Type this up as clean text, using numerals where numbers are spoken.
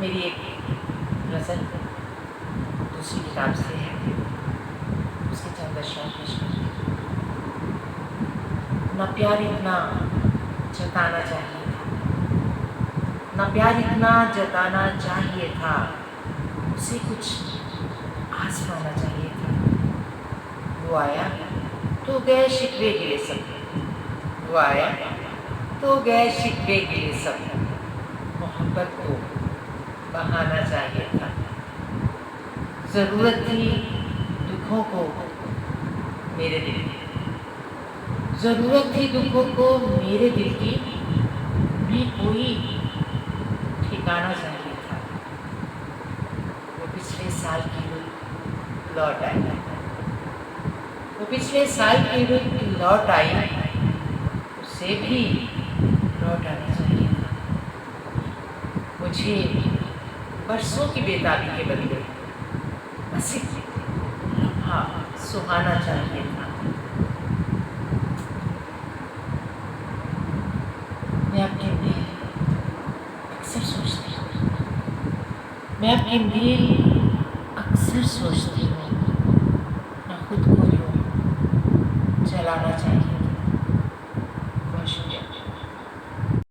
मेरी एक गज़ल दूसरी किताब से है, उसके चंद अशआर पेश करती हूँ। ना प्यार इतना जताना चाहिए था, ना प्यार इतना जताना चाहिए था, उसे कुछ आज़माना चाहिए था। वो आया तो गए शिकवे गिले सब, वो आया तो गए शिकवे गिले सब, मोहब्बत को बहाना चाहिए था। ज़रूरत थी दुखों को मेरे दिल की, ज़रूरत थी दुखों को मेरे दिल की, भी कोई ठिकाना चाहिए था। वो पिछले साल की रुत लौट आई, वो पिछले साल की रुत लौट आई, उसे भी लौट आना चाहिए था। मुझे बरसों की बेताबी के बदले बस एक लम्हा सुहाना चाहिए था। मैं आपके लिए अक्सर सोचती हूँ, मैं आपके लिए अक्सर सोचती हूँ,